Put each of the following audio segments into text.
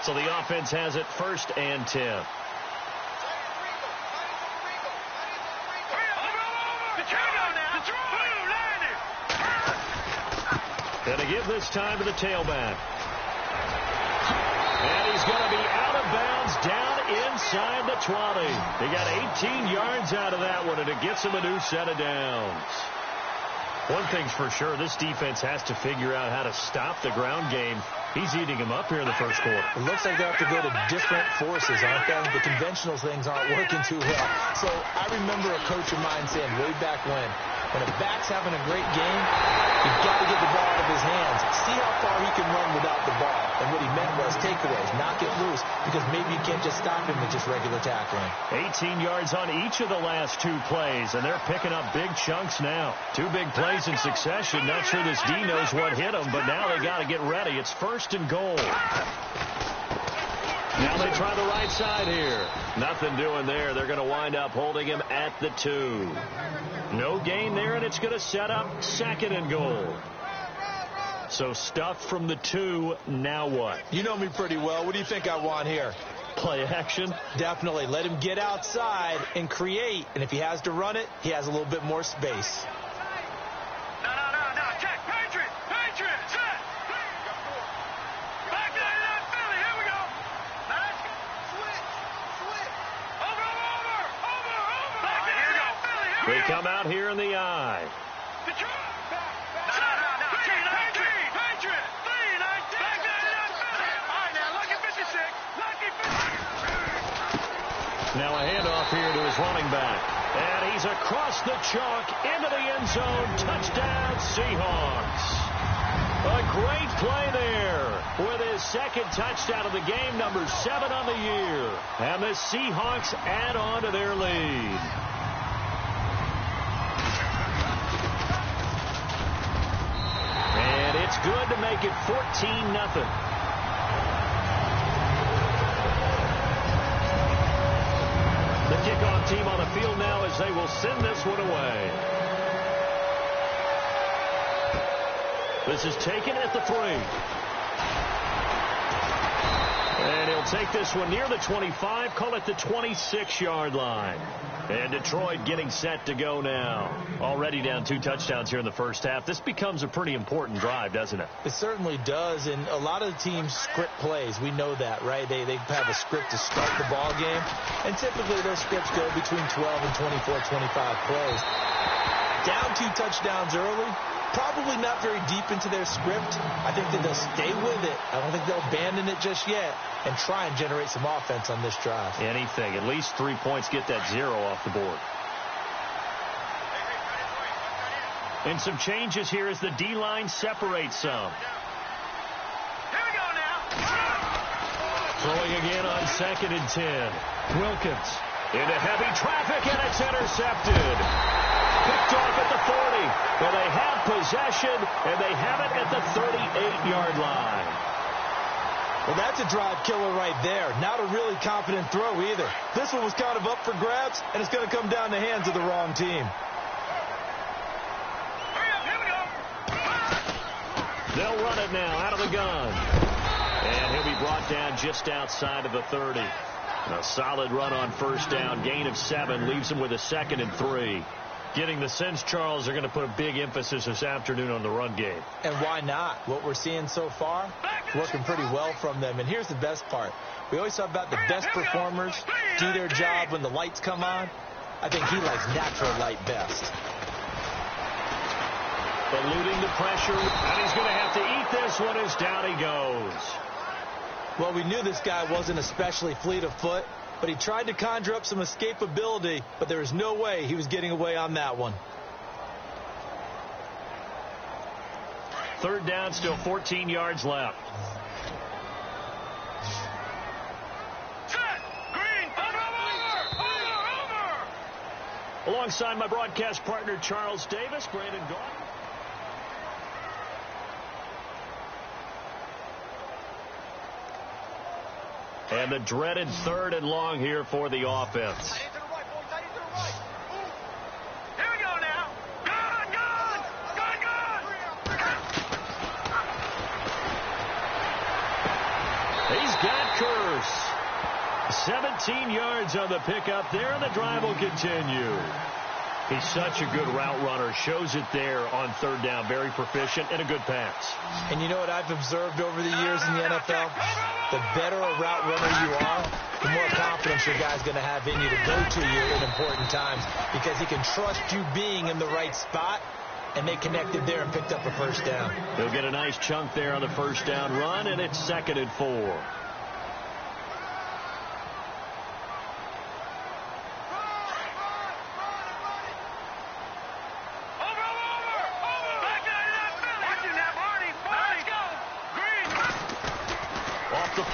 So the offense has it 1st and 10. And to give this time to the tailback. And he's going to be out of bounds down inside the 20. He got 18 yards out of that one, and it gets him a new set of downs. One thing's for sure, this defense has to figure out how to stop the ground game. He's eating him up here in the first quarter. It looks like they have to go to different forces, aren't they? The conventional things aren't working too well. So I remember a coach of mine saying way back when a back's having a great game, you've got to get the ball out of his hands. See how far he can run without the ball. And what he meant was takeaways, knock it loose, because maybe you can't just stop him with just regular tackling. 18 yards on each of the last 2 plays, and they're picking up big chunks now. 2 big plays in succession. Not sure this D knows what hit him, but now they got to get ready. It's 1st and goal. Now they try the right side here. Nothing doing there. They're going to wind up holding him at the 2. No gain there, and it's going to set up 2nd and goal. So stuff from the 2. Now what? You know me pretty well. What do you think I want here? Play action? Definitely. Let him get outside and create. And if he has to run it, he has a little bit more space. No. Check. Patriot. Set. Back to that Philly. Here we go. Switch. Over. Back to that Philly. Here we go. They come out here in the eye. Now a handoff here to his running back. And he's across the chalk into the end zone. Touchdown, Seahawks. A great play there with his 2nd touchdown of the game, number 7 on the year. And the Seahawks add on to their lead. And it's good to make it 14-0. The kickoff team on the field now as they will send this one away. This is taken at the 3. And he'll take this one near the 25, call it the 26-yard line. And Detroit getting set to go now. Already down 2 touchdowns here in the first half. This becomes a pretty important drive, doesn't it? It certainly does, and a lot of the teams script plays. We know that, right? They have a script to start the ball game, and typically those scripts go between 12 and 24, 25 plays. Down 2 touchdowns early, probably not very deep into their script. I think that they'll stay with it. I don't think they'll abandon it just yet and try and generate some offense on this drive. Anything. At least 3 points, get that 0 off the board. And some changes here as the D-line separates some. Here we go now. Throwing again on 2nd and 10. Wilkins into heavy traffic, and it's intercepted. Picked off at the 40. Well, they have possession, and they have it at the 38-yard line. Well, that's a drive killer right there. Not a really confident throw either. This one was kind of up for grabs, and it's going to come down the hands of the wrong team. They'll run it now out of the gun. And he'll be brought down just outside of the 30. A solid run on 1st down. Gain of 7 leaves him with a 2nd and 3. Getting the sense, Charles, they're going to put a big emphasis this afternoon on the run game. And why not? What we're seeing so far, working pretty well from them. And here's the best part. We always talk about the best performers do their job when the lights come on. I think he likes natural light best. Eluding the pressure, and he's going to have to eat this one as down he goes. Well, we knew this guy wasn't especially fleet of foot, but he tried to conjure up some escapability, but there was no way he was getting away on that one. 3rd down, still 14 yards left. Alongside my broadcast partner, Charles Davis, Brandon Gordon. And the dreaded 3rd and long here for the offense. Here we go now. Good. He's got Curse. 17 yards on the pickup there, and the drive will continue. He's such a good route runner. Shows it there on third down. Very proficient and a good pass. And you know what I've observed over the years in the NFL? The better a route runner you are, the more confidence your guy's going to have in you to go to you in important times, because he can trust you being in the right spot, and they connected there and picked up a first down. He'll get a nice chunk there on the first down run, and it's 2nd and 4.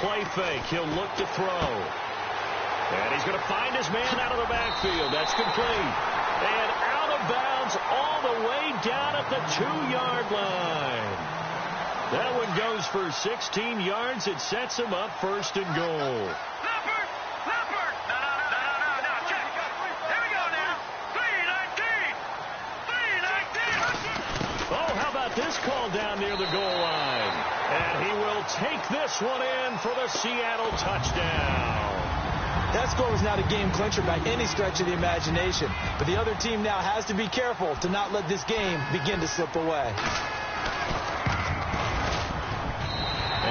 Play fake. He'll look to throw. And he's going to find his man out of the backfield. That's complete. And out of bounds all the way down at the 2-yard line. That one goes for 16 yards. It sets him up 1st and goal. Leopard! No. Check. Here we go now. 3-19. Oh, how about this call down near the goal line? And he will take this one in for the Seattle touchdown. That score was not a game clincher by any stretch of the imagination. But the other team now has to be careful to not let this game begin to slip away.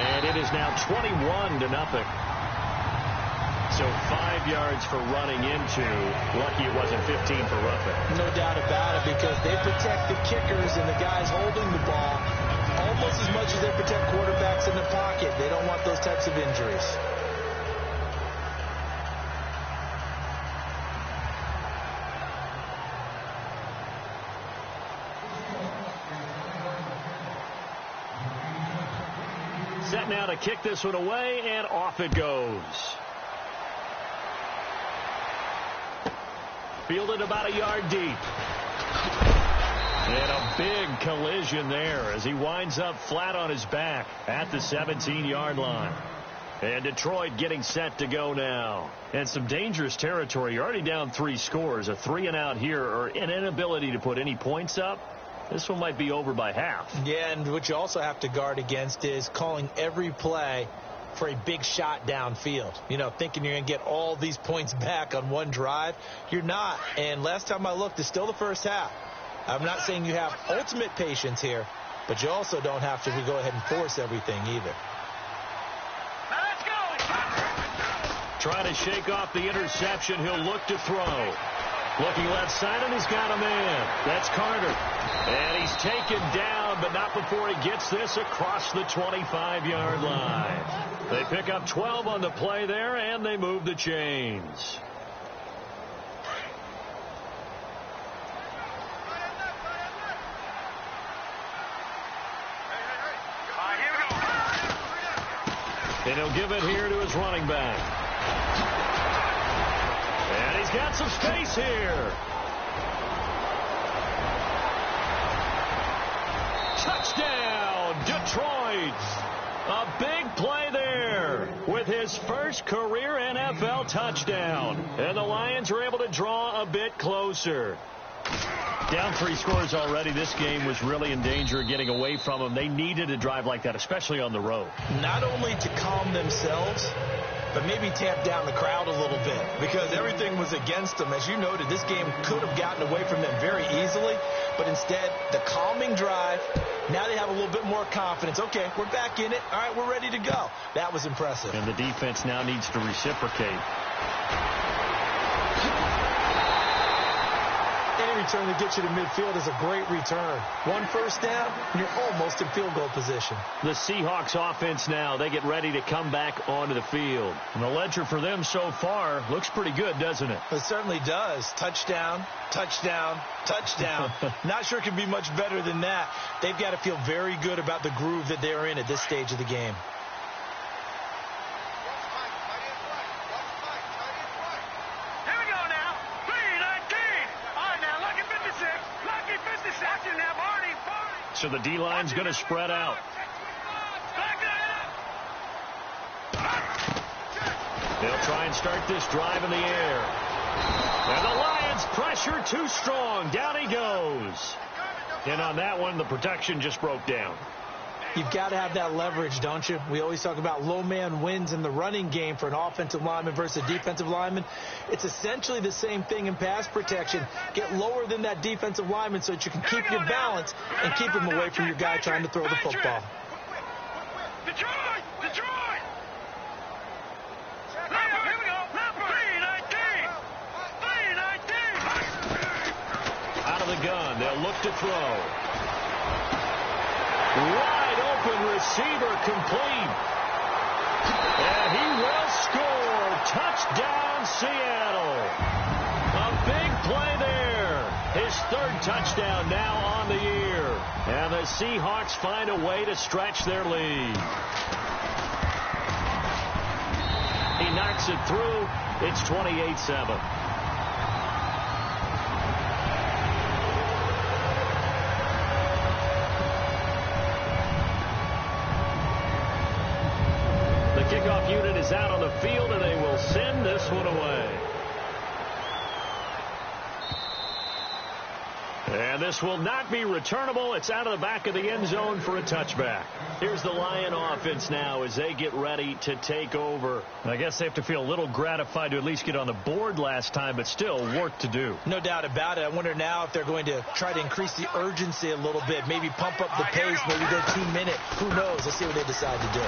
And it is now 21-0. So 5 yards for running into. Lucky it wasn't 15 for roughing. No doubt about it, because they protect the kickers and the guys holding the ball almost as much as they protect quarterbacks in the pocket. They don't want those types of injuries. Set now to kick this one away, and off it goes. Fielded about a yard deep. And a big collision there as he winds up flat on his back at the 17-yard line. And Detroit getting set to go now. And some dangerous territory. You're already down 3 scores. A 3-and-out here, or an inability to put any points up. This one might be over by half. Yeah, and what you also have to guard against is calling every play for a big shot downfield. You know, thinking you're going to get all these points back on one drive. You're not. And last time I looked, it's still the first half. I'm not saying you have ultimate patience here, but you also don't have to go ahead and force everything either. Let's go. Trying to shake off the interception. He'll look to throw. Looking left side, and he's got a man. That's Carter. And he's taken down, but not before he gets this across the 25-yard line. They pick up 12 on the play there, and they move the chains. And he'll give it here to his running back. And he's got some space here. Touchdown, Detroit. A big play there with his first career NFL touchdown. And the Lions are able to draw a bit closer. Down 3 scores already. This game was really in danger of getting away from them. They needed a drive like that, especially on the road. Not only to calm themselves, but maybe tamp down the crowd a little bit, because everything was against them. As you noted, this game could have gotten away from them very easily, but instead, the calming drive, now they have a little bit more confidence. Okay, we're back in it. All right, we're ready to go. That was impressive. And the defense now needs to reciprocate. Any return that gets you to midfield is a great return. 1 first down, and you're almost in field goal position. The Seahawks offense now, they get ready to come back onto the field. And the ledger for them so far looks pretty good, doesn't it? It certainly does. Touchdown, touchdown, touchdown. Not sure it can be much better than that. They've got to feel very good about the groove that they're in at this stage of the game. So the D-line's going to spread out. They'll try and start this drive in the air. And the Lions pressure too strong. Down he goes. And on that one, the protection just broke down. You've got to have that leverage, don't you? We always talk about low man wins in the running game for an offensive lineman versus a defensive lineman. It's essentially the same thing in pass protection. Get lower than that defensive lineman so that you can keep your balance and keep him away from your guy trying to throw the football. Detroit! Here we go. 319! Out of the gun, they'll look to throw. Wide open receiver complete. And he will score. Touchdown, Seattle. A big play there. His third touchdown now on the year. And the Seahawks find a way to stretch their lead. He knocks it through. It's 28-7. Kickoff unit is out on the field, and they will send this one away. And this will not be returnable. It's out of the back of the end zone for a touchback. Here's the Lion offense now as they get ready to take over. I guess they have to feel a little gratified to at least get on the board last time, but still work to do. No doubt about it. I wonder now if they're going to try to increase the urgency a little bit, maybe pump up the pace, maybe go 2 minute. Who knows? Let's see what they decide to do.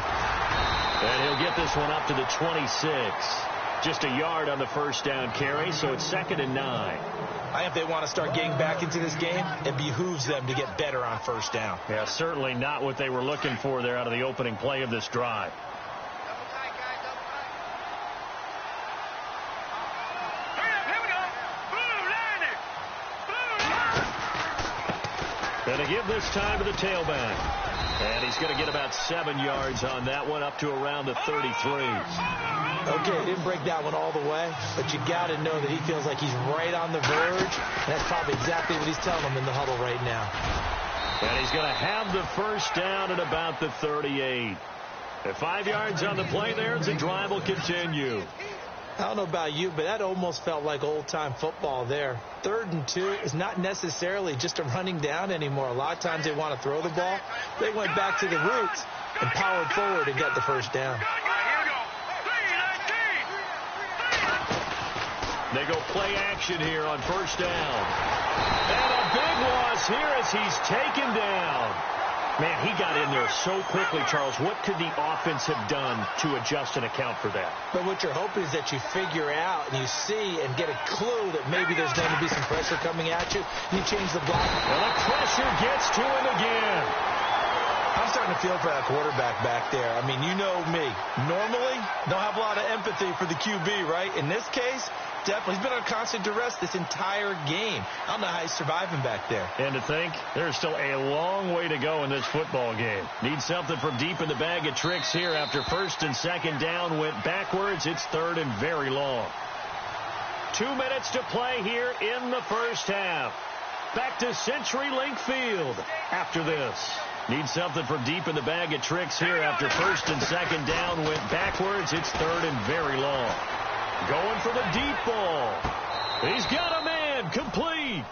And he'll get this one up to the 26. Just a yard on the first down carry, so it's 2nd and 9. I think if they want to start getting back into this game, it behooves them to get better on first down. Yeah, certainly not what they were looking for there out of the opening play of this drive. And to give this time to the tailback. And he's going to get about 7 yards on that one, up to around the 33. Okay, didn't break that one all the way, but you got to know that he feels like he's right on the verge, and that's probably exactly what he's telling them in the huddle right now. And he's going to have the first down at about the 38. At 5 yards on the play there, as the drive will continue. I don't know about you, but that almost felt like old-time football there. 3rd and 2 is not necessarily just a running down anymore. A lot of times they want to throw the ball. They went back to the roots and powered forward and got the first down. They go play action here on first down. And a big loss here as he's taken down. Man, he got in there so quickly, Charles. What could the offense have done to adjust and account for that? But what you're hoping is that you figure out and you see and get a clue that maybe there's going to be some pressure coming at you. You change the block. Well, the pressure gets to him again. I'm starting to feel for that quarterback back there. I mean, you know me. Normally, don't have a lot of empathy for the QB, right? In this case, definitely. He's been on constant duress this entire game. I don't know how he's surviving back there. And to think, there's still a long way to go in this football game. Need something from deep in the bag of tricks here after 1st and 2nd down went backwards. It's 3rd and very long. 2 minutes to play here in the first half. Back to CenturyLink Field after this. Need something from deep in the bag of tricks here after 1st and 2nd down went backwards. It's 3rd and very long. Going for the deep ball. He's got a man complete.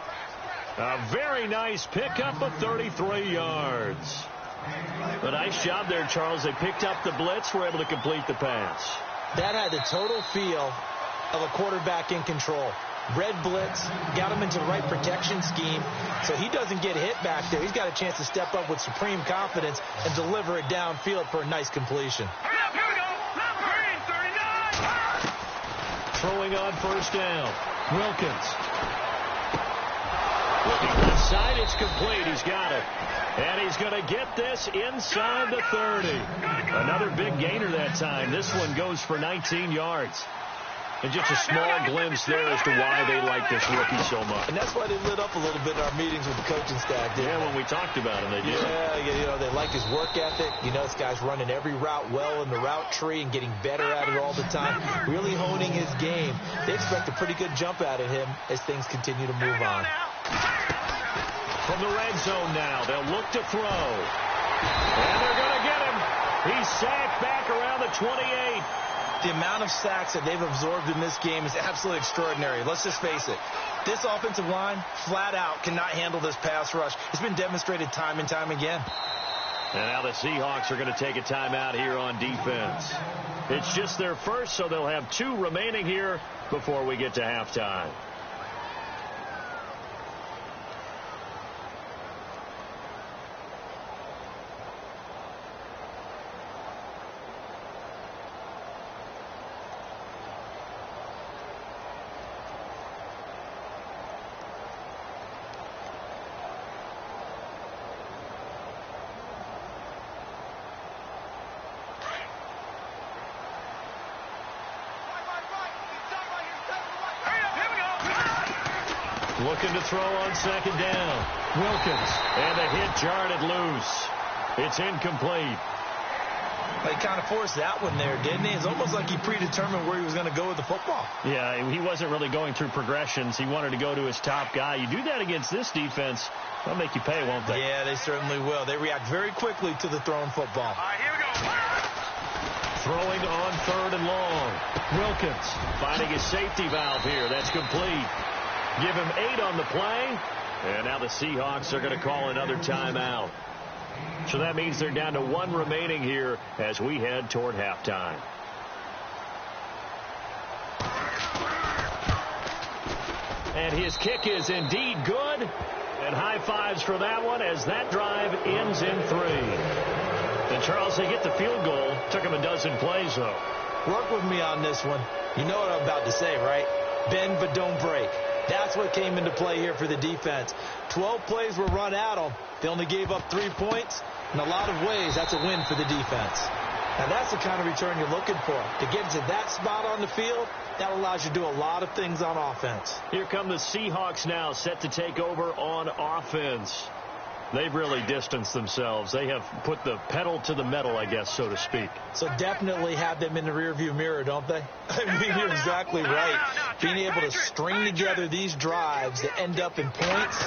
A very nice pickup of 33 yards. A nice job there, Charles. They picked up the blitz, were able to complete the pass. That had the total feel of a quarterback in control. Red blitz, got him into the right protection scheme, so he doesn't get hit back there. He's got a chance to step up with supreme confidence and deliver it downfield for a nice completion. Throwing on first down. Wilkins. Looking left side, it's complete. He's got it. And he's going to get this inside the 30. Another big gainer that time. This one goes for 19 yards. And just a small glimpse there as to why they like this rookie so much. And that's why they lit up a little bit in our meetings with the coaching staff. Yeah, when we talked about him, they did. Yeah, you know, they like his work ethic. You know, this guy's running every route well in the route tree and getting better at it all the time. Really honing his game. They expect a pretty good jump out of him as things continue to move on. From the red zone now, they'll look to throw. And they're going to get him. He's sacked back around the 28. The amount of sacks that they've absorbed in this game is absolutely extraordinary. Let's just face it. This offensive line, flat out, cannot handle this pass rush. It's been demonstrated time and time again. And now the Seahawks are going to take a timeout here on defense. It's just their first, so they'll have 2 remaining here before we get to halftime. Looking to throw on second down. Wilkins. And the hit jarred it loose. It's incomplete. He kind of forced that one there, didn't he? It's almost like he predetermined where he was going to go with the football. Yeah, he wasn't really going through progressions. He wanted to go to his top guy. You do that against this defense, they'll make you pay, won't they? Yeah, they certainly will. They react very quickly to the thrown football. All right, here we go. Throwing on 3rd and long. Wilkins finding his safety valve here. That's complete. Give him 8 on the play. And now the Seahawks are going to call another timeout. So that means they're down to 1 remaining here as we head toward halftime. And his kick is indeed good. And high fives for that one as that drive ends in 3. And Charles, they get the field goal. Took him a dozen plays, though. Work with me on this one. You know what I'm about to say, right? Bend but don't break. That's what came into play here for the defense. 12 plays were run at them. They only gave up 3 points. In a lot of ways, that's a win for the defense. Now, that's the kind of return you're looking for. To get to that spot on the field, that allows you to do a lot of things on offense. Here come the Seahawks now, set to take over on offense. They've really distanced themselves. They have put the pedal to the metal, I guess, so to speak. So definitely have them in the rearview mirror, don't they? I mean, you're exactly right. Being able to string together these drives that end up in points,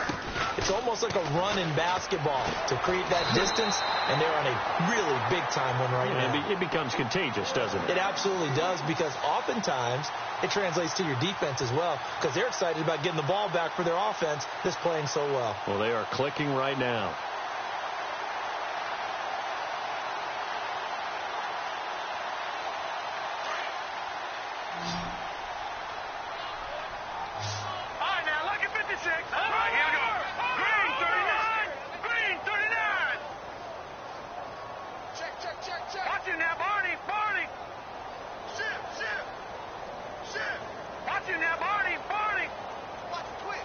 it's almost like a run in basketball to create that distance, and they're on a really big-time one right now. It becomes contagious, doesn't it? It absolutely does, because oftentimes it translates to your defense as well, because they're excited about getting the ball back for their offense that's playing so well. Well, they are clicking right now. All right, now, lucky 56. All right, here we go. Green, 39. Green, 39. Check. Watch him now, Barney. Shift. Watch him now, Barney. Watch the twist.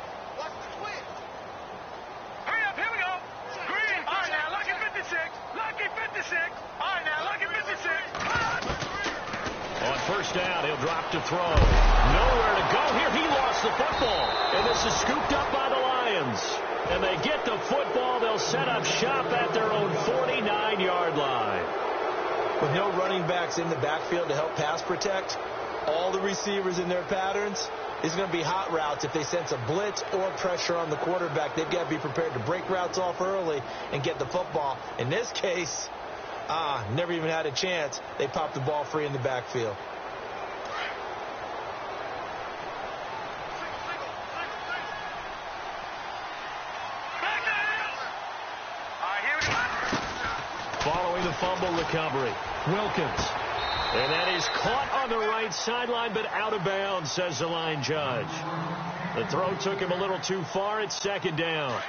Hurry up, here we go. Green. All right, now, lucky 56. All right, now, lucky 56. On first down, he'll drop to throw. Nowhere to go here. He lost the football. And this is scooped up by the Lions. And they get the football. They'll set up shop at their own 49-yard line. With no running backs in the backfield to help pass protect, all the receivers in their patterns, it's going to be hot routes. If they sense a blitz or pressure on the quarterback, they've got to be prepared to break routes off early and get the football. In this case, never even had a chance. They popped the ball free in the backfield. Following the fumble recovery, Wilkins. And that is caught on the right sideline, but out of bounds, says the line judge. The throw took him a little too far. It's second down.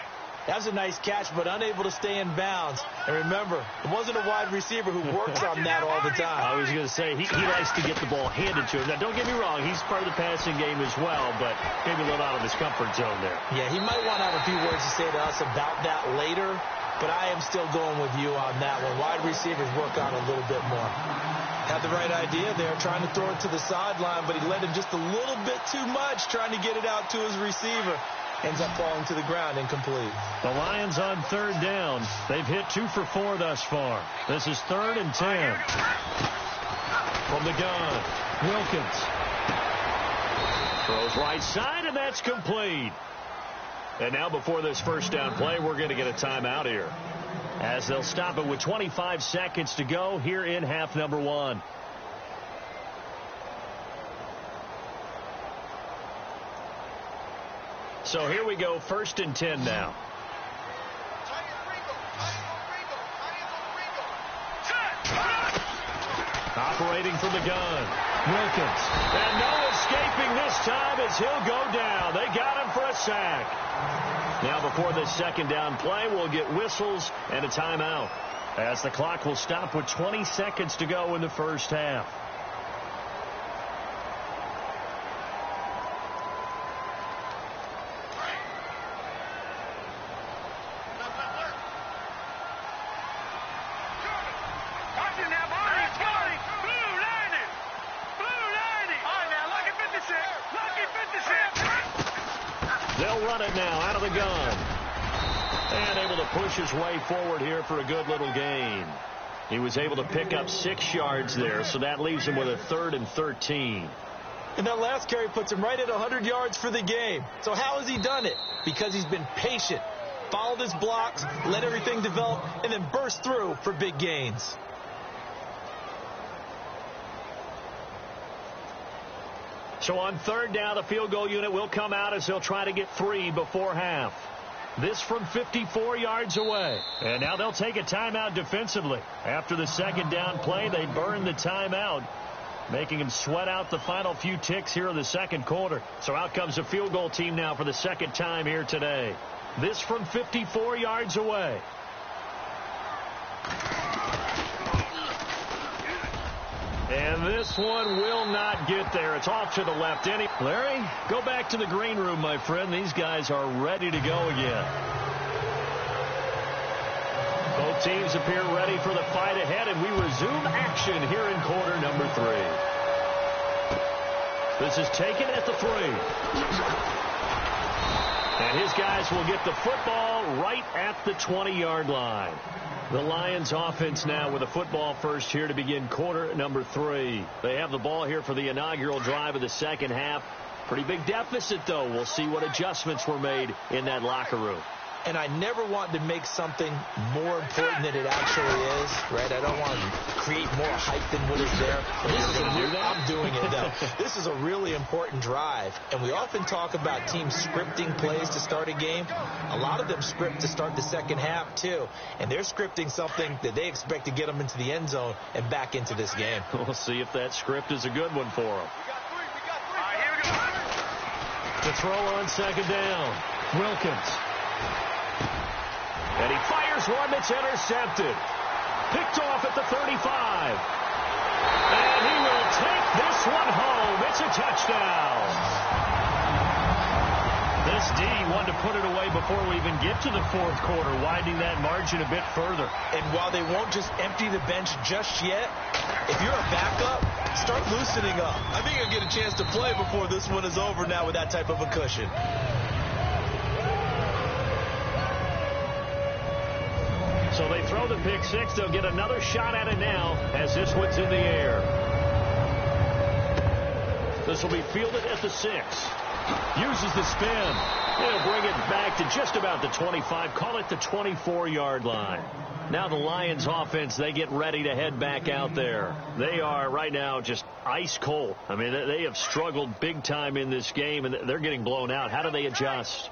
That's a nice catch, but unable to stay in bounds. And remember, it wasn't a wide receiver who works on that all the time. I was going to say, he likes to get the ball handed to him. Now, don't get me wrong. He's part of the passing game as well, but maybe a little out of his comfort zone there. Yeah, he might want to have a few words to say to us about that later, but I am still going with you on that one. Wide receivers work on a little bit more. Had the right idea there, trying to throw it to the sideline, but he led him just a little bit too much, trying to get it out to his receiver. Ends up falling to the ground, incomplete. The Lions on third down. They've hit 2 for 4 thus far. This is 3rd and 10. From the gun, Wilkins. Throws right side, and that's complete. And now before this first down play, we're going to get a timeout here, as they'll stop it with 25 seconds to go here in half number 1. So here we go, 1st and 10 now. initiating from the gun. Wilkins. And no escaping this time as he'll go down. They got him for a sack. Now before this second down play, we'll get whistles and a timeout, as the clock will stop with 20 seconds to go in the first half. They'll run it now out of the gun. And able to push his way forward here for a good little gain. He was able to pick up 6 yards there, so that leaves him with a 3rd and 13. And that last carry puts him right at 100 yards for the game. So how has he done it? Because he's been patient, followed his blocks, let everything develop, and then burst through for big gains. So on 3rd down, the field goal unit will come out as they'll try to get 3 before half. This from 54 yards away. And now they'll take a timeout defensively. After the second down play, they burn the timeout, making them sweat out the final few ticks here in the second quarter. So out comes the field goal team now for the second time here today. This from 54 yards away. And this one will not get there. It's off to the left. Larry, go back to the green room, my friend. These guys are ready to go again. Both teams appear ready for the fight ahead, and we resume action here in quarter number 3. This is taken at the 3. And his guys will get the football right at the 20-yard line. The Lions offense now with a football first here to begin quarter number 3. They have the ball here for the inaugural drive of the second half. Pretty big deficit, though. We'll see what adjustments were made in that locker room. And I never want to make something more important than it actually is, right? I don't want to create more hype than what is there. I'm doing it, though. This is a really important drive. And we often talk about teams scripting plays to start a game. A lot of them script to start the second half, too. And they're scripting something that they expect to get them into the end zone and back into this game. We'll see if that script is a good one for them. To throw on second down, Wilkins. And he fires one that's intercepted. Picked off at the 35. And he will take this one home. It's a touchdown. This D wanted to put it away before we even get to the fourth quarter, widening that margin a bit further. And while they won't just empty the bench just yet, if you're a backup, start loosening up. I think you'll get a chance to play before this one is over now with that type of a cushion. So they throw the pick six. They'll get another shot at it now as this one's in the air. This will be fielded at the 6. Uses the spin. They'll bring it back to just about the 25. Call it the 24-yard line. Now the Lions offense, they get ready to head back out there. They are right now just ice cold. I mean, they have struggled big time in this game, and they're getting blown out. How do they adjust?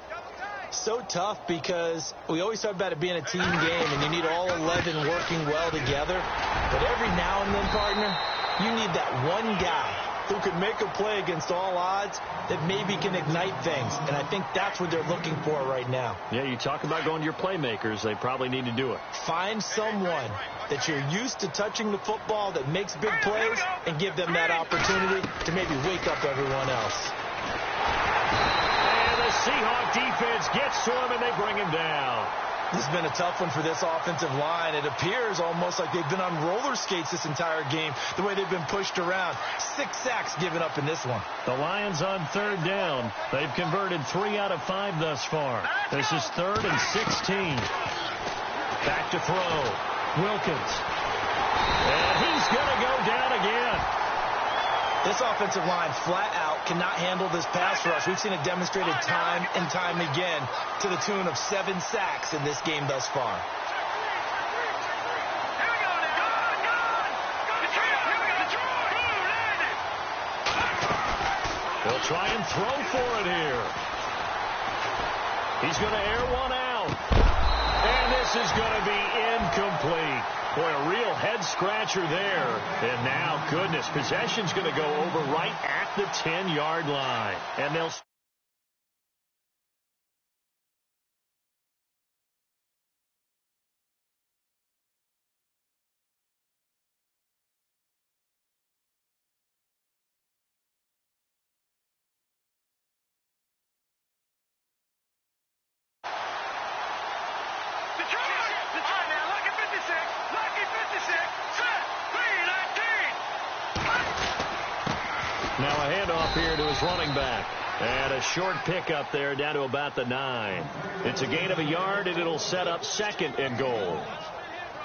So tough because we always talk about it being a team game and you need all 11 working well together. But every now and then, partner, you need that one guy who can make a play against all odds that maybe can ignite things. And I think that's what they're looking for right now. Yeah, you talk about going to your playmakers. They probably need to do it. Find someone that you're used to touching the football that makes big plays and give them that opportunity to maybe wake up everyone else. Seahawk defense gets to him, and they bring him down. This has been a tough one for this offensive line. It appears almost like they've been on roller skates this entire game, the way they've been pushed around. 6 sacks given up in this one. The Lions on third down. They've converted 3 out of 5 thus far. This is 3rd and 16. Back to throw. Wilkins. And he's going to go down again. This offensive line flat out cannot handle this pass rush. We've seen it demonstrated time and time again to the tune of 7 sacks in this game thus far. They'll try and throw for it here. He's going to air one out. And this is going to be incomplete. Boy, a real head-scratcher there. And now, goodness, possession's going to go over right at the 10-yard line. And they'll... Now a handoff here to his running back. And a short pickup there down to about the 9. It's a gain of a yard, and it'll set up 2nd and goal.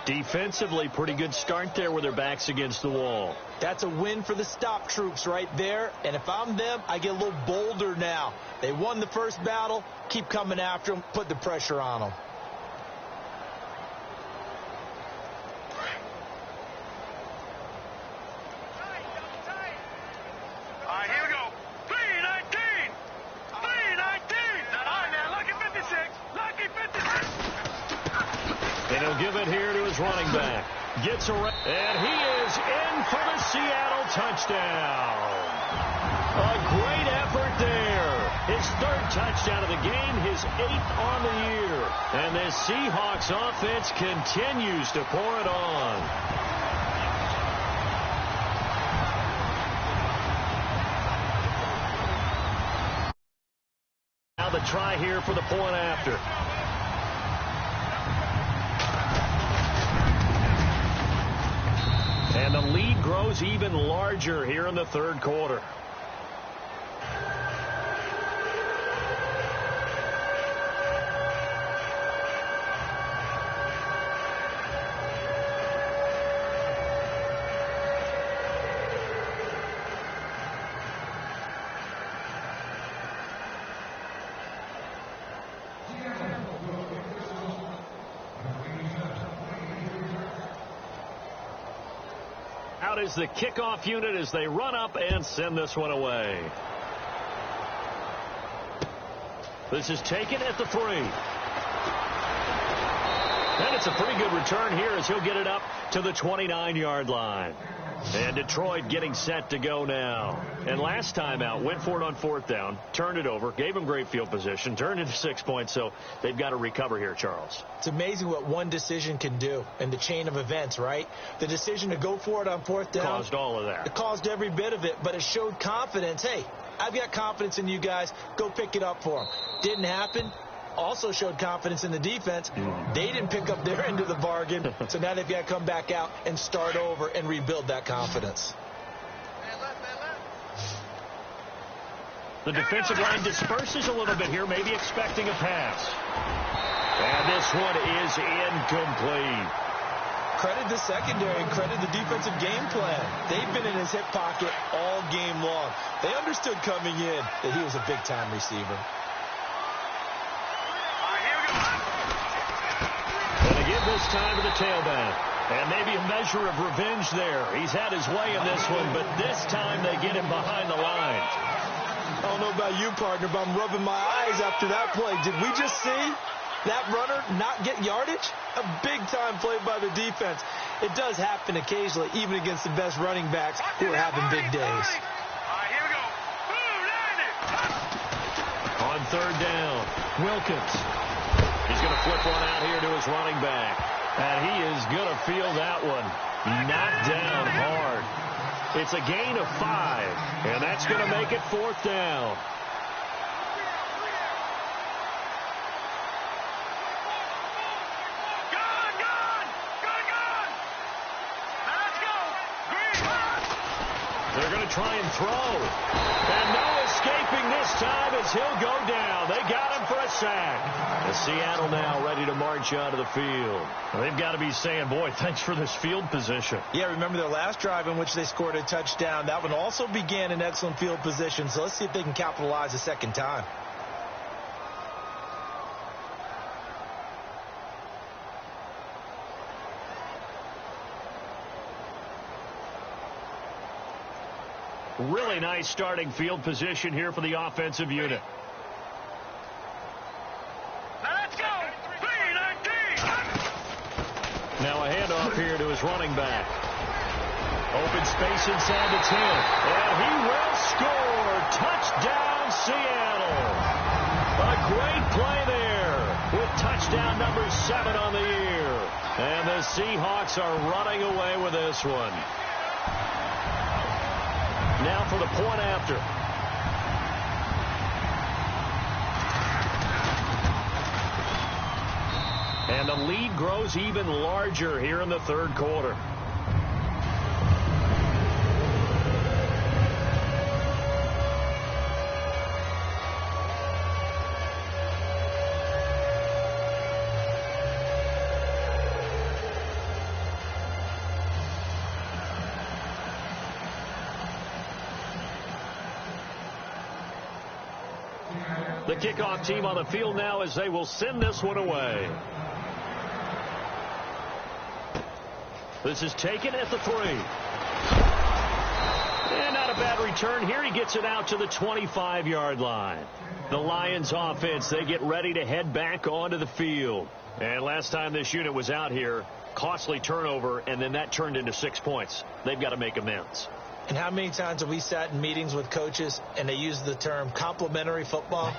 Defensively, pretty good start there with their backs against the wall. That's a win for the stop troops right there. And if I'm them, I get a little bolder now. They won the first battle. Keep coming after them. Put the pressure on them. Give it here to his running back. Gets around, and he is in for the Seattle touchdown. A great effort there. His 3rd touchdown of the game, his 8th on the year. And the Seahawks offense continues to pour it on. Now the try here for the point after. And the lead grows even larger here in the 3rd quarter. Out is the kickoff unit as they run up and send this one away. This is taken at the 3. And it's a pretty good return here as he'll get it up to the 29-yard line. And Detroit getting set to go now. And last time out, went for it on 4th down, turned it over, gave them great field position, turned into 6 points, so they've got to recover here, Charles. It's amazing what one decision can do in the chain of events, right? The decision to go for it on 4th down. Caused all of that. It caused every bit of it, but it showed confidence. Hey, I've got confidence in you guys. Go pick it up for them. Didn't happen. Also showed confidence in the defense. They didn't pick up their end of the bargain, so now they've got to come back out and start over and rebuild that confidence. The defensive line disperses a little bit here, maybe expecting a pass. And this one is incomplete. Credit the secondary and credit the defensive game plan. They've been in his hip pocket all game long. They understood coming in that he was a big-time receiver. And again this time to the tailback. And maybe a measure of revenge there. He's had his way in this one, but this time they get him behind the line. I don't know about you, partner, but I'm rubbing my eyes after that play. Did we just see that runner not get yardage? A big-time play by the defense. It does happen occasionally, even against the best running backs who are having big days. Here we go. On 3rd down, Wilkins. He's going to flip one out here to his running back. And he is going to feel that one knocked down hard. It's a gain of 5, and that's going to make it 4th down. They're going to try and throw. And no escaping this time as he'll go down. They got him for a sack. And Seattle now ready to march onto the field. Well, they've got to be saying, boy, thanks for this field position. Yeah, remember their last drive in which they scored a touchdown. That one also began in excellent field position. So let's see if they can capitalize a second time. Really nice starting field position here for the offensive unit. Now let's go. 3-19. Now a handoff here to his running back. Open space inside the 10. And he will score. Touchdown, Seattle. A great play there with touchdown number 7 on the year. And the Seahawks are running away with this one. Now for the point after. And the lead grows even larger here in the third quarter. The kickoff team on the field now as they will send this one away. This is taken at the 3. And not a bad return here. He gets it out to the 25-yard line. The Lions offense, they get ready to head back onto the field. And last time this unit was out here, costly turnover, and then that turned into 6 points. They've got to make amends. And how many times have we sat in meetings with coaches and they use the term complementary football?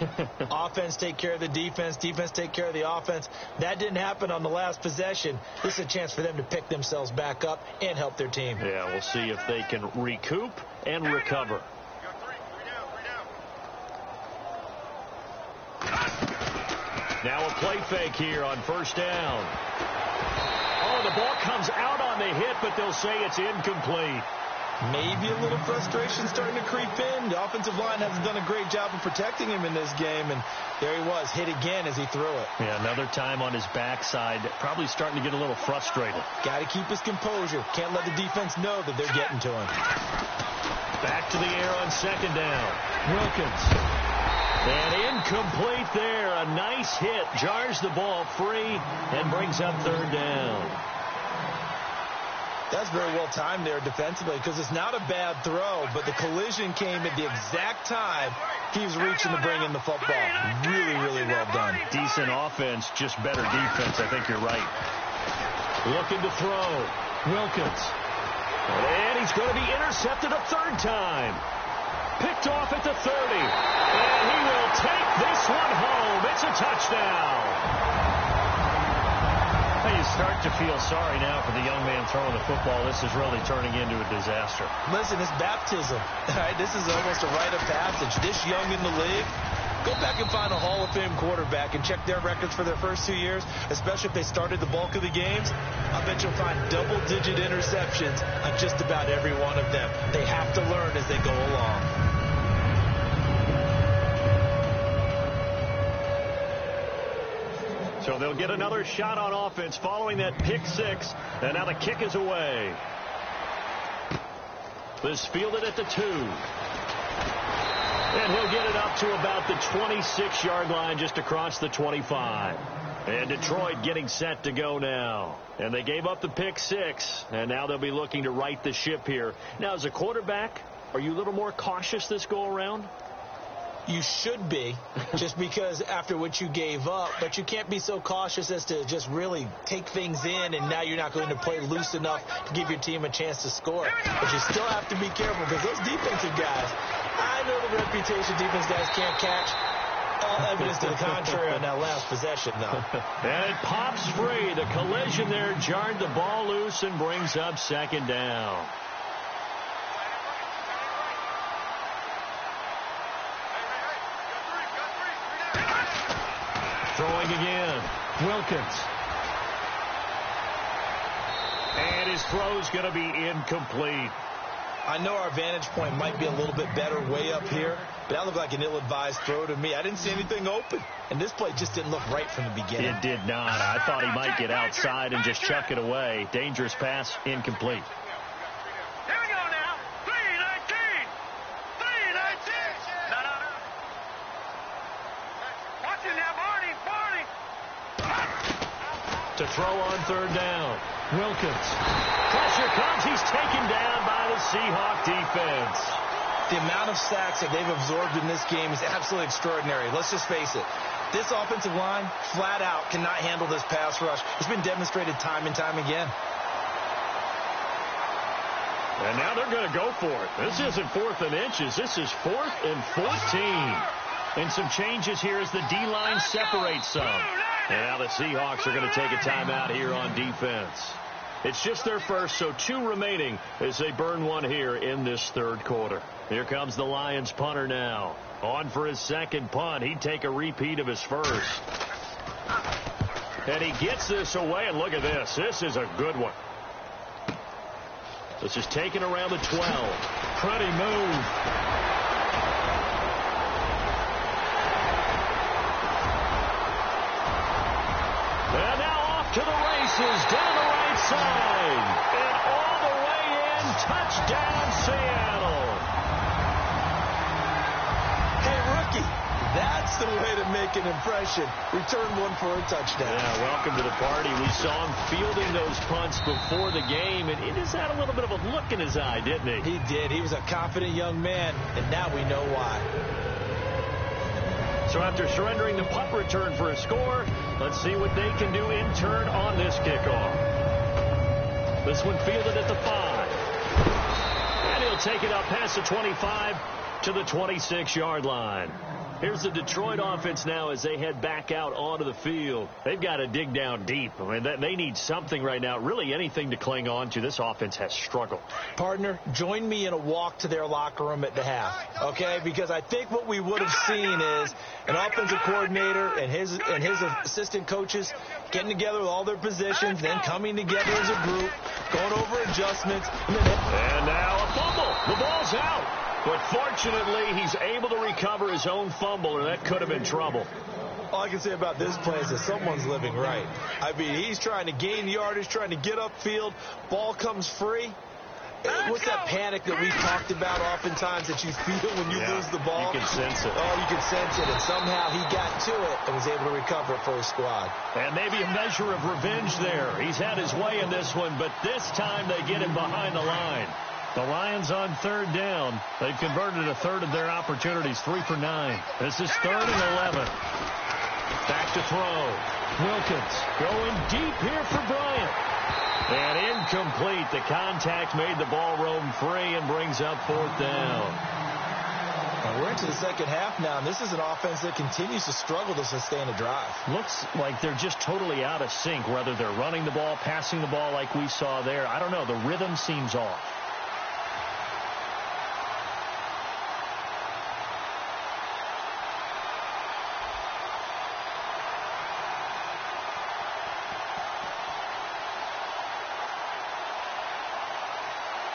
Offense take care of the defense, defense take care of the offense. That didn't happen on the last possession. This is a chance for them to pick themselves back up and help their team. Yeah, we'll see if they can recoup and recover. Now a play fake here on first down. Oh, the ball comes out on the hit, but they'll say it's incomplete. Maybe a little frustration starting to creep in. The offensive line hasn't done a great job of protecting him in this game, and there he was, hit again as he threw it. Yeah, another time on his backside, probably starting to get a little frustrated. Got to keep his composure. Can't let the defense know that they're getting to him. Back to the air on second down. Wilkins. And incomplete there. A nice hit. Jars the ball free and brings up third down. That's very well timed there defensively because it's not a bad throw, but the collision came at the exact time he was reaching to bring in the football. Really, really well done. Decent offense, just better defense. I think you're right. Looking to throw. Wilkins. And he's going to be intercepted a third time. Picked off at the 30. And he will take this one home. It's a touchdown. You start to feel sorry now for the young man throwing the football. This is really turning into a disaster. Listen, it's baptism. All right, this is almost a rite of passage. This young in the league, go back and find a Hall of Fame quarterback and check their records for their first 2 years, especially if they started the bulk of the games. I bet you'll find double-digit interceptions on just about every one of them. They have to learn as they go along. So they'll get another shot on offense following that pick 6. And now the kick is away. This fielded at the 2. And he'll get it up to about the 26-yard line just across the 25. And Detroit getting set to go now. And they gave up the pick 6. And now they'll be looking to right the ship here. Now, as a quarterback, are you a little more cautious this go-around? You should be, just because after what you gave up, but you can't be so cautious as to just really take things in, and now you're not going to play loose enough to give your team a chance to score. But you still have to be careful because those defensive guys, I know the reputation defense guys can't catch. All evidence to the contrary on that last possession, though. And it pops free. The collision there jarred the ball loose and brings up second down. Throwing again. Wilkins. And his throw's going to be incomplete. I know our vantage point might be a little bit better way up here, but that looked like an ill-advised throw to me. I didn't see anything open, and this play just didn't look right from the beginning. It did not. I thought he might get outside and just chuck it away. Dangerous pass, incomplete. Here we go now. 3-19. 3-19. No. Watch it now, Barney. To throw on third down. Wilkins. Pressure comes. He's taken down by the Seahawk defense. The amount of sacks that they've absorbed in this game is absolutely extraordinary. Let's just face it. This offensive line, flat out, cannot handle this pass rush. It's been demonstrated time and time again. And now they're going to go for it. This isn't 4th and inches. This is 4th and 14. And some changes here as the D-line separates some. And now the Seahawks are going to take a timeout here on defense. It's just their first, so 2 remaining as they burn one here in this third quarter. Here comes the Lions punter now. On for his second punt. He'd take a repeat of his first. And he gets this away, and look at this. This is a good one. This is taken around the 12. Pretty move. And now off to the races down the right side. And all the way in. Touchdown, Seattle. Hey, rookie. That's the way to make an impression. Return one for a touchdown. Yeah, welcome to the party. We saw him fielding those punts before the game, and he just had a little bit of a look in his eye, didn't he? He did. He was a confident young man, and now we know why. So after surrendering the punt return for a score, let's see what they can do in turn on this kickoff. This one fielded at the 5. And he'll take it up past the 25 to the 26-yard line. Here's the Detroit offense now as they head back out onto the field. They've got to dig down deep. I mean, they need something right now, really anything to cling on to. This offense has struggled. Partner, join me in a walk to their locker room at the half, okay? Because I think what we would have seen is an offensive coordinator and his assistant coaches getting together with all their positions, then coming together as a group, going over adjustments. And now a fumble. The ball's out. But fortunately, he's able to recover his own fumble, or that could have been trouble. All I can say about this play is that someone's living right. I mean, he's trying to gain yardage, trying to get upfield. Ball comes free. What's that panic that we've talked about oftentimes that you feel when you lose the ball? You can sense it. Oh, you can sense it. And somehow he got to it and was able to recover it for his squad. And maybe a measure of revenge there. He's had his way in this one, but this time they get him behind the line. The Lions on third down. They've converted a third of their opportunities, 3 for 9. This is 3rd and 11. Back to throw. Wilkins going deep here for Bryant. And incomplete. The contact made the ball roam free and brings up 4th down. Now we're into the second half now, and this is an offense that continues to struggle to sustain a drive. Looks like they're just totally out of sync, whether they're running the ball, passing the ball like we saw there. I don't know. The rhythm seems off.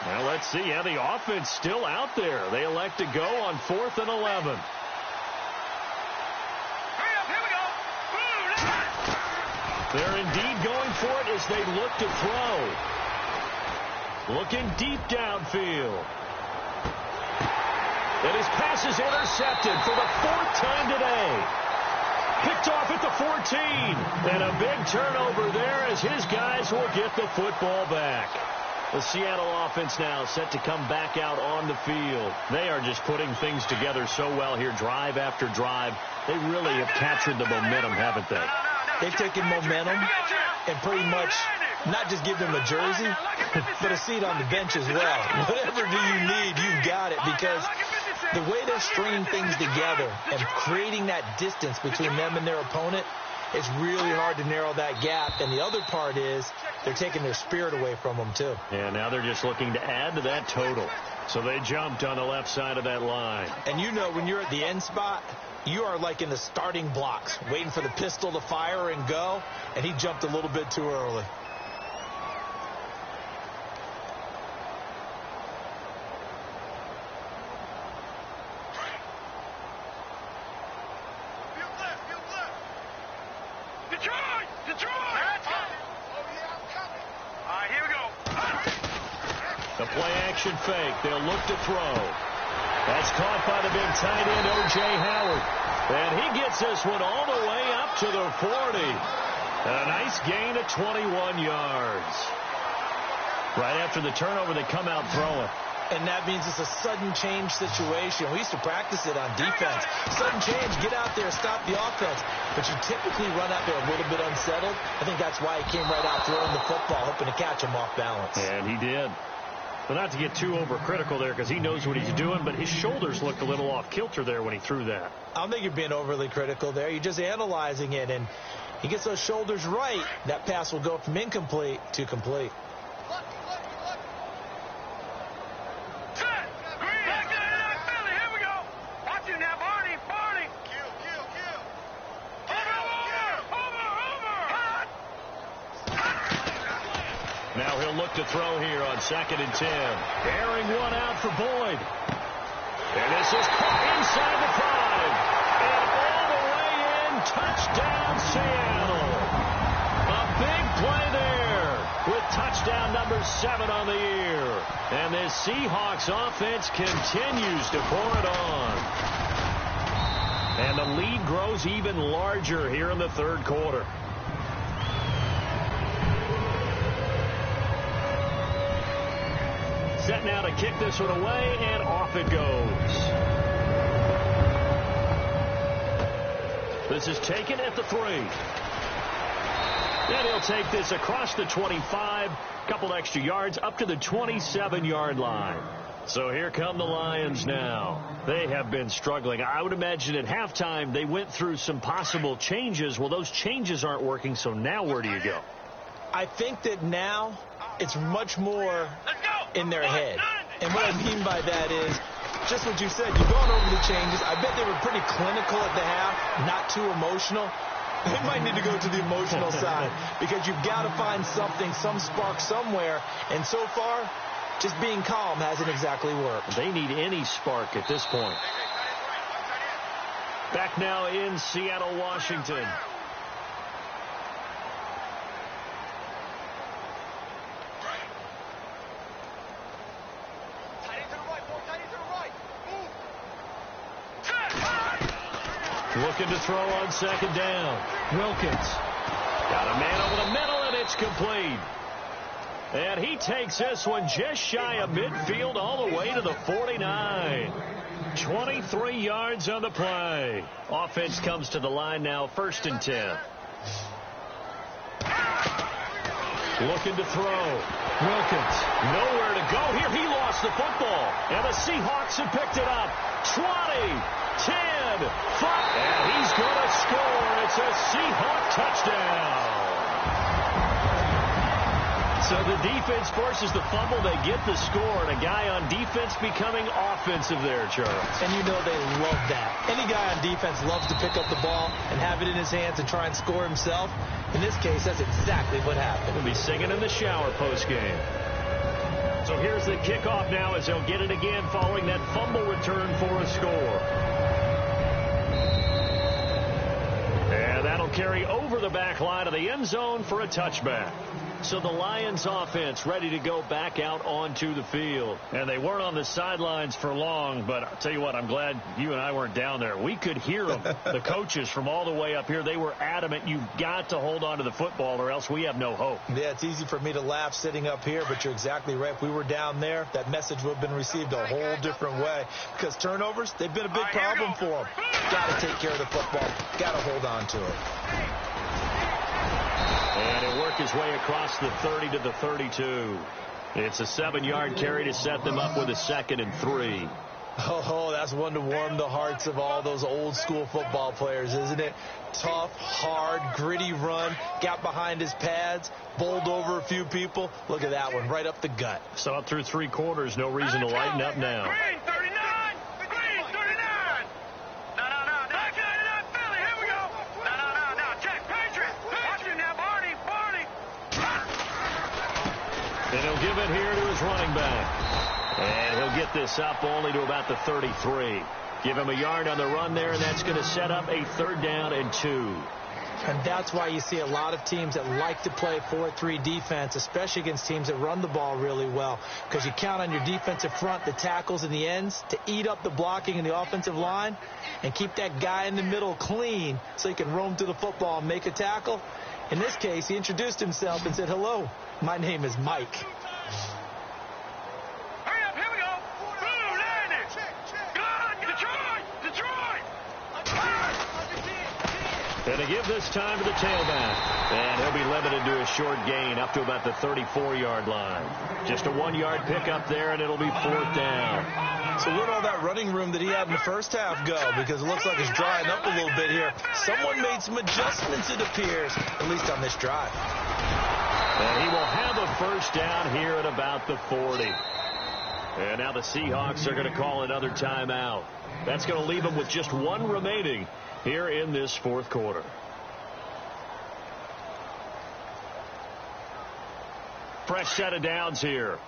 Well, let's see. Yeah, the offense still out there. They elect to go on 4th and 11. Hurry up, here we go. They're indeed going for it as they look to throw. Looking deep downfield. And his pass is intercepted for the 4th time today. Picked off at the 14. And a big turnover there as his guys will get the football back. The Seattle offense now set to come back out on the field. They are just putting things together so well here, drive after drive. They really have captured the momentum, haven't they? They've taken momentum and pretty much not just give them a jersey, but a seat on the bench as well. Whatever do you need, you've got it, because the way they're stringing things together and creating that distance between them and their opponent, it's really hard to narrow that gap. And the other part is they're taking their spirit away from them, too. And now they're just looking to add to that total. So they jumped on the left side of that line. And you know when you're at the end spot, you are like in the starting blocks, waiting for the pistol to fire and go. And he jumped a little bit too early. The play-action fake. They'll look to throw. That's caught by the big tight end, O.J. Howard. And he gets this one all the way up to the 40. And a nice gain of 21 yards. Right after the turnover, they come out throwing. And that means it's a sudden change situation. We used to practice it on defense. Sudden change, get out there, stop the offense. But you typically run out there a little bit unsettled. I think that's why he came right out throwing the football, hoping to catch him off balance. And he did. Well, not to get too overcritical there because he knows what he's doing, but his shoulders looked a little off kilter there when he threw that. I don't think you're being overly critical there. You're just analyzing it, and he gets those shoulders right. That pass will go from incomplete to complete. Now he'll look to throw here on 2nd and 10. Airing one out for Boyd. And this is caught inside the 5. And all the way in, touchdown Seattle. A big play there with touchdown number 7 on the year. And this Seahawks offense continues to pour it on. And the lead grows even larger here in the 3rd quarter. Set now to kick this one away, and off it goes. This is taken at the 3. And he'll take this across the 25, couple extra yards up to the 27-yard line. So here come the Lions now. They have been struggling. I would imagine at halftime they went through some possible changes. Well, those changes aren't working, so now where do you go? I think that now it's much more in their head. And what I mean by that is just what you said. You've gone over the changes. I bet they were pretty clinical at the half, not too emotional. They might need to go to the emotional side because you've got to find something, some spark somewhere. And so far, just being calm hasn't exactly worked. They need any spark at this point. Back now in Seattle, Washington. Looking to throw on 2nd down. Wilkins. Got a man over the middle, and it's complete. And he takes this one just shy of midfield all the way to the 49. 23 yards on the play. Offense comes to the line now, 1st and 10. Looking to throw. Wilkins. Nowhere to go here. He lost the football. And the Seahawks have picked it up. 20, 10, 5. And he's going to score. It's a Seahawk touchdown. So the defense forces the fumble. They get the score. And a guy on defense becoming offensive there, Charles. And you know they love that. Any guy on defense loves to pick up the ball and have it in his hands and try and score himself. In this case, that's exactly what happened. He'll be singing in the shower postgame. So here's the kickoff now as they'll get it again following that fumble return for a score. And that'll carry over the back line of the end zone for a touchback. So the Lions offense ready to go back out onto the field. And they weren't on the sidelines for long, but I'll tell you what, I'm glad you and I weren't down there. We could hear them, the coaches from all the way up here. They were adamant, you've got to hold on to the football or else we have no hope. Yeah, it's easy for me to laugh sitting up here, but you're exactly right. If we were down there, that message would have been received a whole different way. Because turnovers, they've been a big problem for them. Got to take care of the football. Got to hold on to it. And he'll work his way across the 30 to the 32. It's a 7-yard carry to set them up with a 2nd and 3. Oh, that's one to warm the hearts of all those old school football players, isn't it? Tough, hard, gritty run. Got behind his pads, bowled over a few people. Look at that one, right up the gut. Saw it through 3 quarters. No reason to lighten up now. Green 39! Green 39! No, Philly, here we go! No, check, Patriot! Watch him now, Barney! And he'll give it here to his running back. And he'll get this up only to about the 33. Give him a yard on the run there, and that's going to set up a 3rd down and 2. And that's why you see a lot of teams that like to play 4-3 defense, especially against teams that run the ball really well, because you count on your defensive front, the tackles and the ends, to eat up the blocking in the offensive line and keep that guy in the middle clean so he can roam to the football and make a tackle. In this case, he introduced himself and said, "Hello, my name is Mike." Hurry up, here we go! Blue, landing! Good! Detroit! And to give this time to the tailback. And he'll be limited to a short gain up to about the 34-yard line. Just a 1-yard pickup there, and it'll be 4th down. So where'd all that running room that he had in the first half go? Because it looks like it's drying up a little bit here. Someone made some adjustments, it appears, at least on this drive. And he will have a first down here at about the 40. And now the Seahawks are going to call another timeout. That's going to leave them with just one remaining here in this fourth quarter. Fresh set of downs here.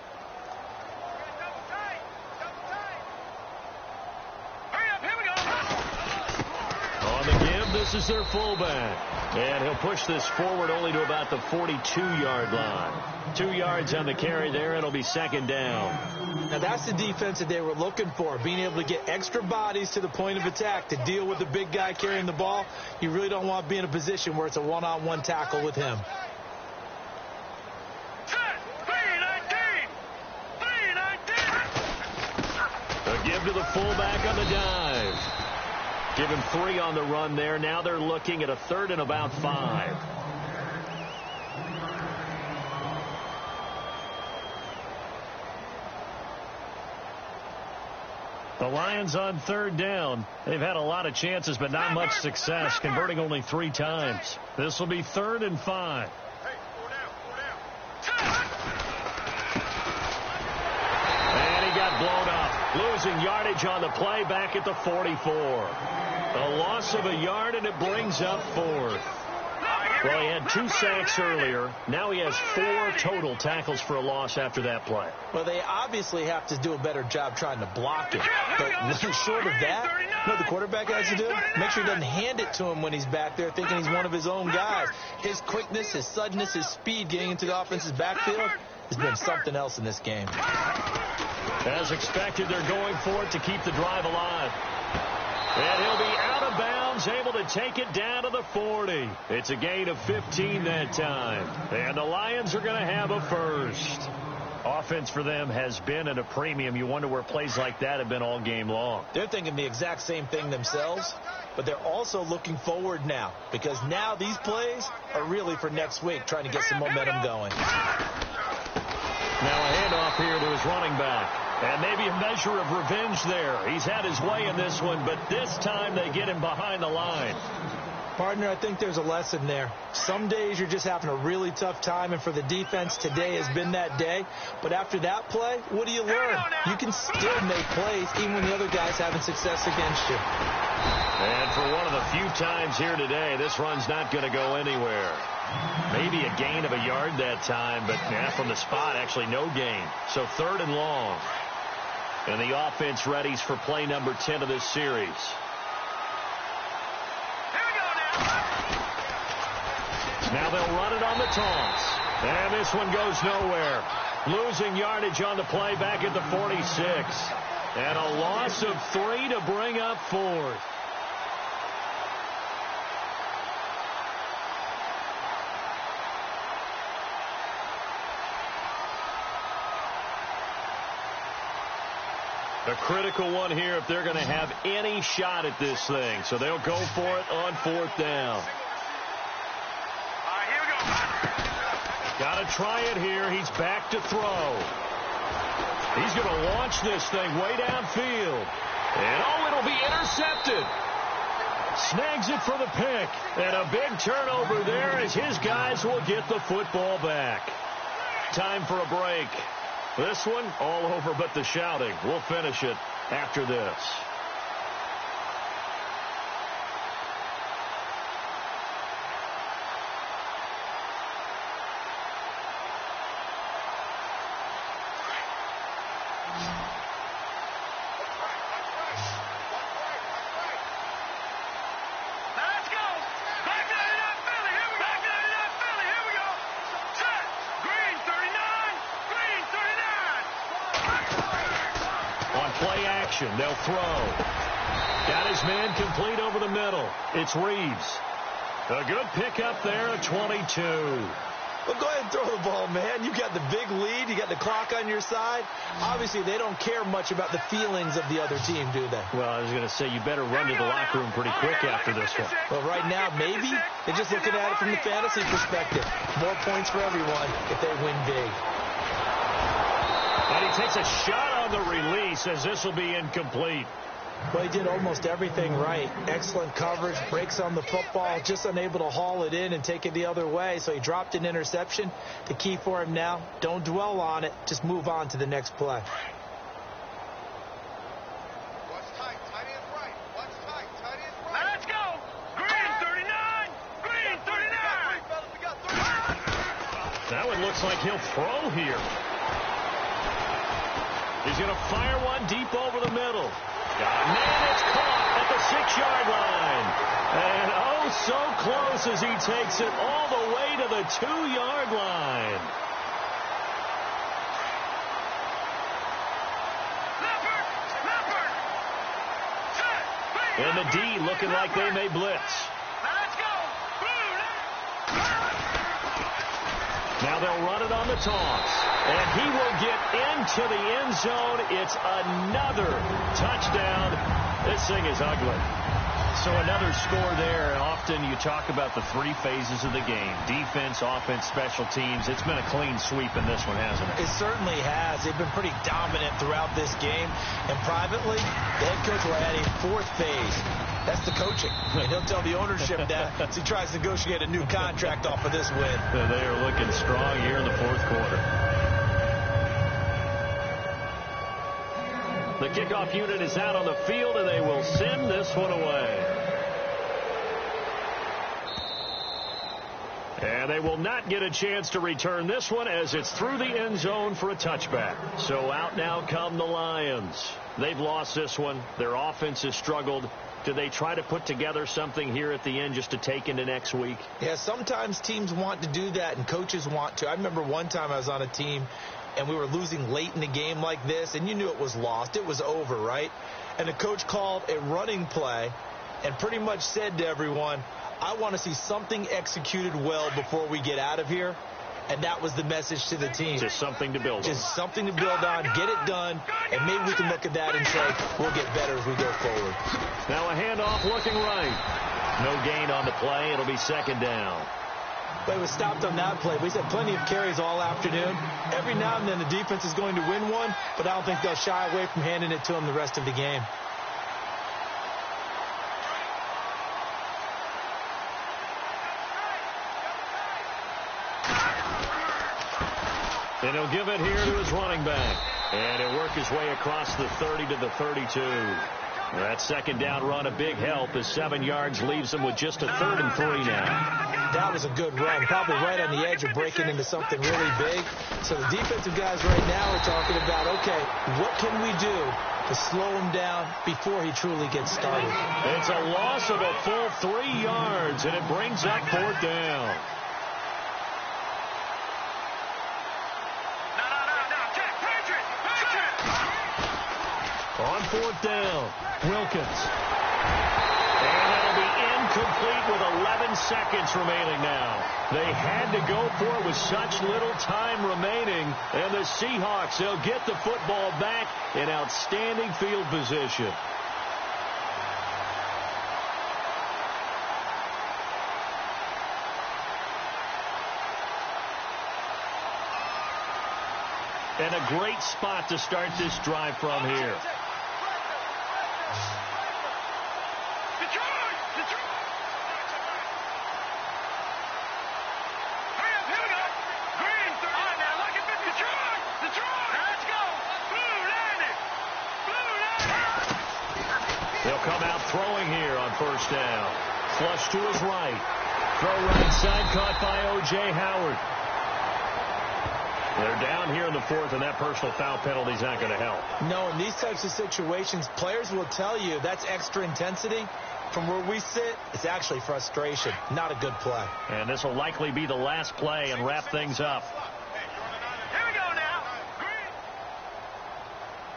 On the give, this is their fullback. And he'll push this forward only to about the 42-yard line. 2 yards on the carry there. It'll be 2nd down. Now that's the defense that they were looking for, being able to get extra bodies to the point of attack to deal with the big guy carrying the ball. You really don't want to be in a position where it's a one-on-one tackle with him. A give to the fullback on the dive. Give him 3 on the run there. Now they're looking at a 3rd and about 5. The Lions on 3rd down. They've had a lot of chances, but not much success, converting only 3 times. This will be 3rd and 5. And he got blown up. Losing yardage on the play back at the 44. A loss of a yard, and it brings up 4th. Well, he had 2 sacks earlier. Now he has 4 total tackles for a loss after that play. Well, they obviously have to do a better job trying to block it. But short of that, you know what the quarterback has to do? Make sure he doesn't hand it to him when he's back there thinking he's one of his own guys. His quickness, his suddenness, his speed getting into the offense's backfield has been something else in this game. As expected, they're going for it to keep the drive alive. And he'll be out of bounds, able to take it down to the 40. It's a gain of 15 that time. And the Lions are going to have a first. Offense for them has been at a premium. You wonder where plays like that have been all game long. They're thinking the exact same thing themselves, but they're also looking forward now, because now these plays are really for next week, trying to get some momentum going. Now a handoff here to his running back. And maybe a measure of revenge there. He's had his way in this one, but this time they get him behind the line. Partner, I think there's a lesson there. Some days you're just having a really tough time, and for the defense, today has been that day. But after that play, what do you learn? You can still make plays even when the other guy's having success against you. And for one of the few times here today, this run's not going to go anywhere. Maybe a gain of a yard that time, but from the spot, actually no gain. So 3rd and long. And the offense readies for play number 10 of this series. Now they'll run it on the toss. And this one goes nowhere. Losing yardage on the play back at the 46. And a loss of 3 to bring up 4th. A critical one here if they're going to have any shot at this thing. So they'll go for it on 4th down. Got to try it here. He's back to throw. He's going to launch this thing way downfield. And, it'll be intercepted. Snags it for the pick. And a big turnover there as his guys will get the football back. Time for a break. This one, all over but the shouting. We'll finish it after this. They'll throw. Got his man complete over the middle. It's Reeves. A good pickup there at 22. Well, go ahead and throw the ball, man. You got the big lead. You got the clock on your side. Obviously, they don't care much about the feelings of the other team, do they? Well, I was going to say, you better run to the locker room pretty quick after this one. Well, right now, maybe they're just looking at it from the fantasy perspective. More points for everyone if they win big. And he takes a shot on the release as this will be incomplete. Well, he did almost everything right. Excellent coverage, breaks on the football, just unable to haul it in and take it the other way. So he dropped an interception. The key for him now, don't dwell on it. Just move on to the next play. Watch tight. Tight end right. Watch tight. Tight end right. Let's go. Green 39. Green 39. We got 39. That one looks like he'll throw here. He's going to fire one deep over the middle. Man, it's caught at the 6-yard line. And oh, so close as he takes it all the way to the 2-yard line. Leopard. Set. And the D looking like they may blitz. Let's go. Now they'll run it on the toss. And he will get into the end zone. It's another touchdown. This thing is ugly. So another score there. And often you talk about the 3 phases of the game. Defense, offense, special teams. It's been a clean sweep in this one, hasn't it? It certainly has. They've been pretty dominant throughout this game. And privately, the head coach will add a 4th phase. That's the coaching. And he'll tell the ownership that as he tries to negotiate a new contract off of this win. They are looking strong here in the 4th quarter. The kickoff unit is out on the field, and they will send this one away. And they will not get a chance to return this one as it's through the end zone for a touchback. So out now come the Lions. They've lost this one. Their offense has struggled. Do they try to put together something here at the end just to take into next week? Yeah, sometimes teams want to do that and coaches want to. I remember one time I was on a team and we were losing late in the game like this, and you knew it was lost. It was over, right? And the coach called a running play and pretty much said to everyone, I want to see something executed well before we get out of here. And that was the message to the team. Just something to build on. Just something to build on, get it done, and maybe we can look at that and say, we'll get better as we go forward. Now a handoff looking right. No gain on the play. It'll be 2nd down. But it was stopped on that play. We've had plenty of carries all afternoon. Every now and then the defense is going to win one, but I don't think they'll shy away from handing it to them the rest of the game. And he'll give it here to his running back. And he'll work his way across the 30 to the 32. That 2nd down run, a big help as 7 yards leaves him with just a 3rd and 3 now. That was a good run, probably right on the edge of breaking into something really big. So the defensive guys right now are talking about, okay, what can we do to slow him down before he truly gets started? It's a loss of a full 3 yards, and it brings up 4th down. On 4th down, Wilkins. And that'll be incomplete with 11 seconds remaining now. They had to go for it with such little time remaining. And the Seahawks, they'll get the football back in outstanding field position. And a great spot to start this drive from here. They'll come out throwing here on 1st down. Flush to his right. Throw right side caught by O.J. Howard. They're down here in the 4th, and that personal foul penalty is not going to help. No, in these types of situations, players will tell you that's extra intensity. From where we sit, it's actually frustration. Not a good play. And this will likely be the last play and wrap things up. Here we go now. Green.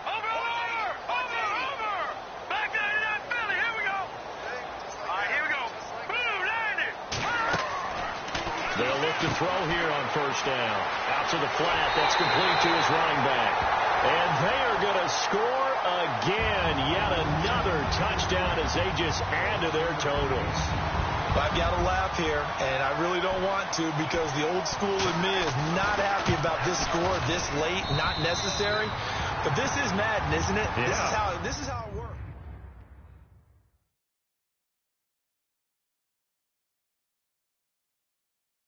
Over. Back to that Philly. Here we go. All right, here we go. Blue landed. They'll look to throw here on first down. Out to the flat. That's complete to his running back. And they are going to score again. Yet another touchdown as they just add to their totals. I've got to laugh here, and I really don't want to because the old school in me is not happy about this score this late, not necessary. But this is Madden, isn't it? Yeah. This is how it works.